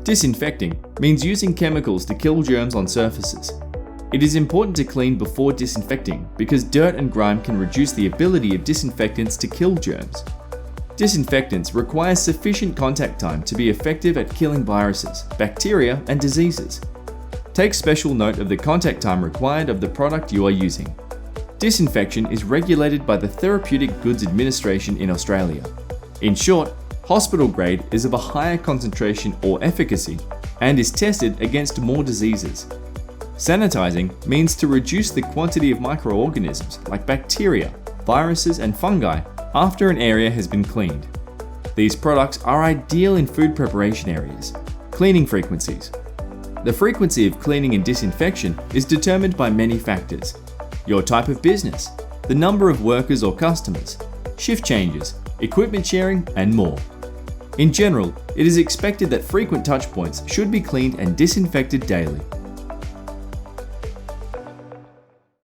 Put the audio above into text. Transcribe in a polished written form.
Disinfecting means using chemicals to kill germs on surfaces. It is important to clean before disinfecting because dirt and grime can reduce the ability of disinfectants to kill germs. Disinfectants require sufficient contact time to be effective at killing viruses, bacteria, and diseases. Take special note of the contact time required of the product you are using. Disinfection is regulated by the Therapeutic Goods Administration in Australia. In short, hospital grade is of a higher concentration or efficacy and is tested against more diseases. Sanitising means to reduce the quantity of microorganisms like bacteria, viruses, and fungi after an area has been cleaned. These products are ideal in food preparation areas. Cleaning frequencies. The frequency of cleaning and disinfection is determined by many factors: your type of business, the number of workers or customers, shift changes, equipment sharing, and more. In general, it is expected that frequent touchpoints should be cleaned and disinfected daily.